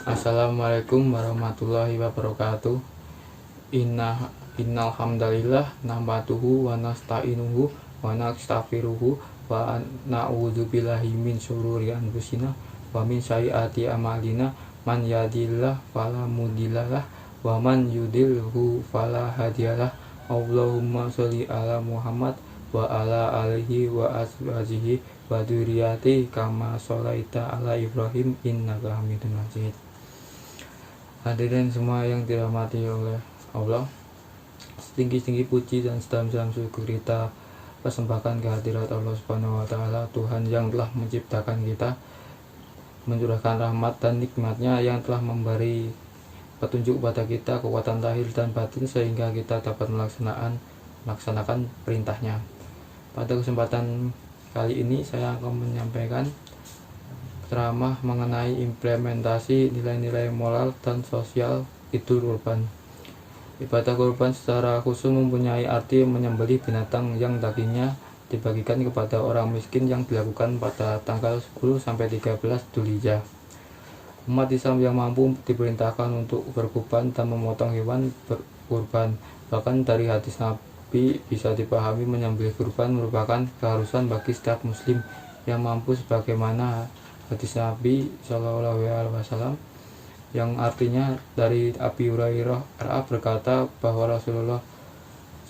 Assalamualaikum warahmatullahi wabarakatuh. Innal hamdalillah nahmaduhu wa nasta'inuhu wa nastaghfiruhu wa na'udzubillahi min syururi anfusina wa min sayyiati a'malina. Man yahdihillahu fala mudhillalah wa man yudhlilhu fala hadiyalah. Allahumma sholli ala Muhammad wa ala alihi wa azwajihi wa dzurriyyati kama sholaita ala Ibrahim innaka Hamidum Majid. Hadirin semua yang dirahmati oleh Allah, setinggi-tinggi puji dan sedalam-dalam syukur kita persembahkan kehadirat Allah Subhanahu wa Ta'ala, Tuhan yang telah menciptakan kita, mencurahkan rahmat dan nikmatnya, yang telah memberi petunjuk kepada kita, kekuatan lahir dan batin, sehingga kita dapat melaksanakan perintahnya. Pada kesempatan kali ini saya akan menyampaikan ceramah mengenai implementasi nilai-nilai moral dan sosial Idul Kurban. Ibadah kurban secara khusus mempunyai arti menyembelih binatang yang dagingnya dibagikan kepada orang miskin yang dilakukan pada tanggal 10 sampai 13 Dzulhijjah. Umat Islam yang mampu diperintahkan untuk berkurban dan memotong hewan berkurban. Bahkan dari hadis Nabi bisa dipahami menyembelih kurban merupakan keharusan bagi setiap muslim yang mampu, sebagaimana hadis Nabi SAW yang artinya dari Abi Hurairah RA berkata bahwa Rasulullah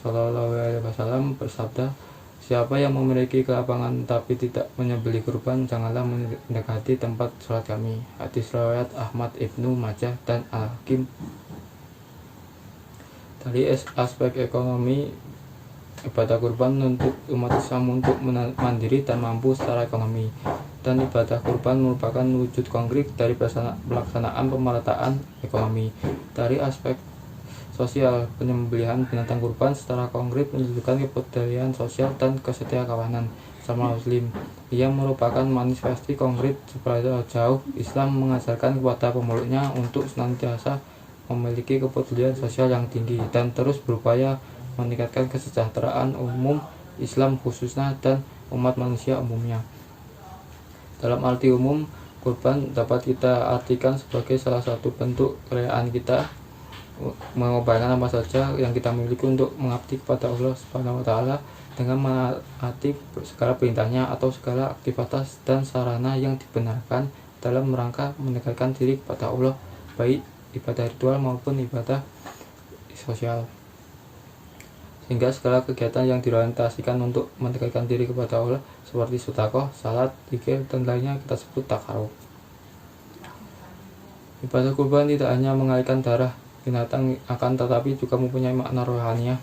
SAW bersabda, siapa yang memiliki kelapangan tapi tidak menyembelih kurban, janganlah mendekati tempat sholat kami. Hadis riwayat Ahmad, Ibnu Majah dan Al-Hakim. Dari aspek ekonomi, ibadah kurban untuk umat Islam untuk mandiri dan mampu secara ekonomi, dan ibadah kurban merupakan wujud konkret dari pelaksanaan pemerataan ekonomi. Dari aspek sosial, penyembelihan binatang kurban secara konkret menunjukkan kepedulian sosial dan kesetiakawanan sama muslim. Ia merupakan manifestasi konkret seberapa jauh Islam mengajarkan kepada pemeluknya untuk senantiasa memiliki kepedulian sosial yang tinggi dan terus berupaya meningkatkan kesejahteraan umum Islam khususnya dan umat manusia umumnya. Dalam arti umum, kurban dapat kita artikan sebagai salah satu bentuk kerelaan kita mengorbankan apa saja yang kita miliki untuk mengabdi kepada Allah Subhanahu wa Ta'ala dengan menaati segala perintahnya atau segala aktivitas dan sarana yang dibenarkan dalam rangka mendekatkan diri kepada Allah, baik ibadah ritual maupun ibadah sosial. Sehingga segala kegiatan yang diorientasikan untuk mendekatkan diri kepada Allah seperti sedekah, salat, zikir, dan lainnya kita sebut takarub. Ibadah kurban tidak hanya mengalirkan darah binatang, akan tetapi juga mempunyai makna rohaniah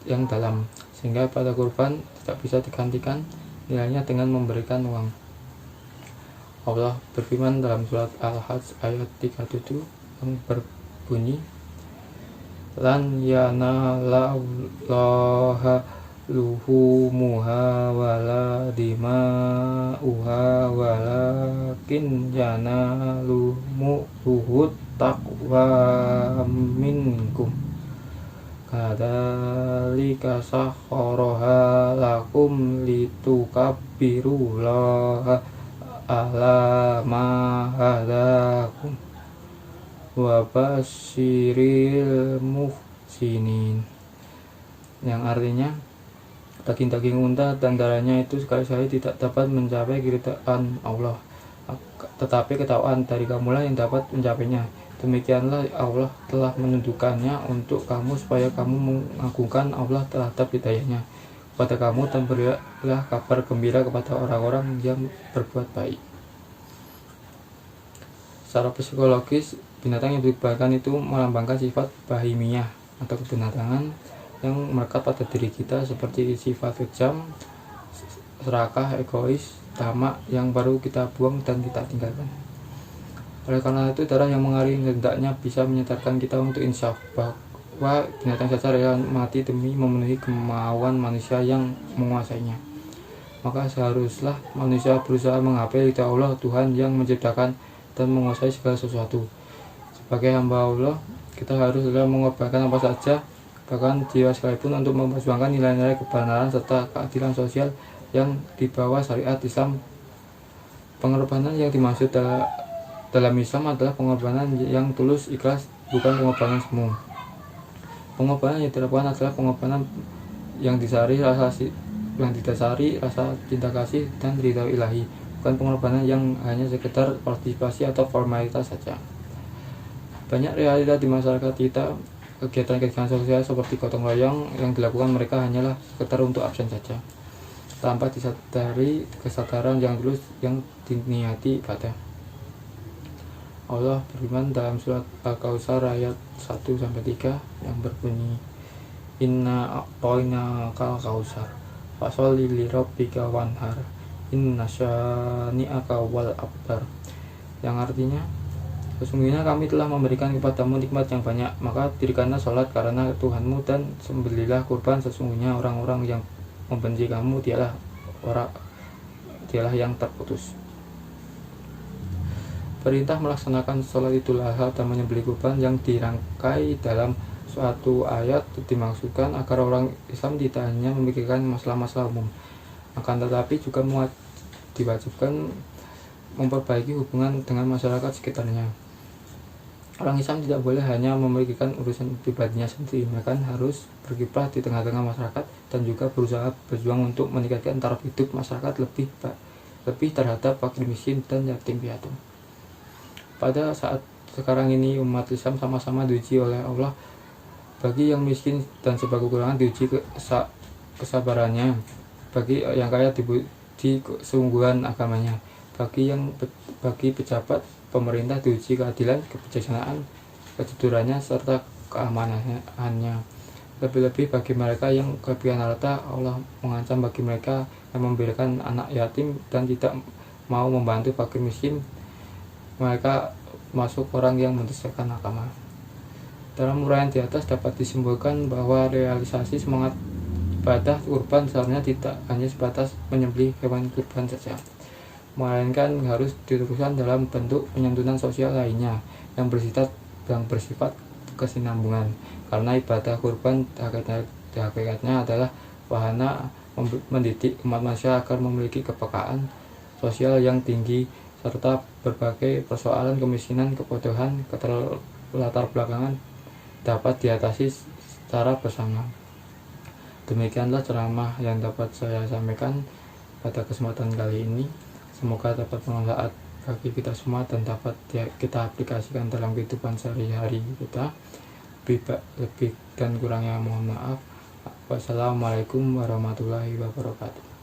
yang dalam, sehingga ibadah kurban tidak bisa digantikan nilainya dengan memberikan uang. Allah berfirman dalam surat Al-Hajj ayat 37 yang berbunyi, lan yanalallaha luhumuha wala dima'uha walakin yanaluhut taqwa minkum kadzalika sakharaha lakum litukabbirullaha ala ma hadakum wa basyiril muhsinin, yang artinya daging-daging unta dan darahnya itu sekali-sekali tidak dapat mencapai keridhaan Allah, tetapi ketakwaan dari kamulah yang dapat mencapainya. Demikianlah Allah telah menunjukkannya untuk kamu supaya kamu mengagungkan Allah terhadap hidayahnya kepada kamu dan berilah kabar gembira kepada orang-orang yang berbuat baik. Secara psikologis, binatang yang dikurbankan itu melambangkan sifat bahimiyah atau kebenatangan yang melekat pada diri kita, seperti sifat kejam, serakah, egois, tamak yang baru kita buang dan kita tinggalkan. Oleh karena itu, darah yang mengalir hendaknya bisa menyadarkan kita untuk insaf bahwa binatang saja rela mati demi memenuhi kemauan manusia yang menguasainya. Maka seharuslah manusia berusaha menggapai ridha Allah, Tuhan yang menciptakan dan menguasai segala sesuatu. Sebagai hamba Allah, kita harus mengorbankan apa saja, bahkan jiwa sekalipun, untuk memperjuangkan nilai-nilai kebenaran serta keadilan sosial yang di bawah syariat Islam. Pengorbanan yang dimaksud dalam Islam adalah pengorbanan yang tulus ikhlas, bukan pengorbanan semu. Pengorbanan yang dilakukan adalah pengorbanan yang didasari rasa cinta kasih dan ridha ilahi, bukan pengorbanan yang hanya sekedar partisipasi atau formalitas saja. Banyak realita di masyarakat kita, kegiatan-kegiatan sosial seperti gotong royong yang dilakukan mereka hanyalah sekedar untuk absen saja, tanpa disadari kesadaran yang tulus yang diniati ibadah. Allah berfirman dalam surat Al-Kautsar ayat 1-3 yang berbunyi, Inna a'tainakal kautsar fasholli lirabbika wanhar inna syani'aka wal abtar, yang artinya, sesungguhnya kami telah memberikan kepadamu nikmat yang banyak, maka dirikanlah sholat karena Tuhanmu dan sembelihlah kurban, sesungguhnya orang-orang yang membenci kamu dialah yang terputus. Perintah melaksanakan sholat Idul Adha dan menyembelih kurban yang dirangkai dalam suatu ayat dimaksudkan agar orang Islam tidak hanya memikirkan masalah-masalah umum, akan tetapi juga diwajibkan memperbaiki hubungan dengan masyarakat sekitarnya. Orang Islam tidak boleh hanya memikirkan urusan pribadinya sendiri, bahkan harus berkiprah di tengah-tengah masyarakat dan juga berusaha berjuang untuk meningkatkan taraf hidup masyarakat lebih terhadap fakir miskin dan yatim piatu. Pada saat sekarang ini umat Islam sama-sama diuji oleh Allah. Bagi yang miskin dan serba kekurangan diuji kesabarannya, bagi yang kaya diuji kesungguhan agamanya, bagi pejabat pemerintah diuji keadilan, kebijaksanaan, kejujurannya serta keamanannya. Lebih-lebih bagi mereka yang kelebihan harta, Allah mengancam bagi mereka yang memberikan anak yatim dan tidak mau membantu fakir miskin. Mereka masuk orang yang mendustakan agama. Dalam uraian di atas dapat disimpulkan bahwa realisasi semangat ibadah kurban seharusnya tidak hanya sebatas menyembelih hewan kurban saja, melainkan harus diteruskan dalam bentuk penyantunan sosial lainnya yang bersifat kesinambungan, karena ibadah kurban hakikatnya adalah wahana mendidik umat manusia agar memiliki kepekaan sosial yang tinggi serta berbagai persoalan kemiskinan, kebodohan, keterlatar belakangan dapat diatasi secara bersama. Demikianlah ceramah yang dapat saya sampaikan pada kesempatan kali ini. Semoga dapat bermanfaat bagi kita semua dan dapat kita aplikasikan dalam kehidupan sehari-hari kita. Lebih dan kurangnya mohon maaf. Wassalamualaikum warahmatullahi wabarakatuh.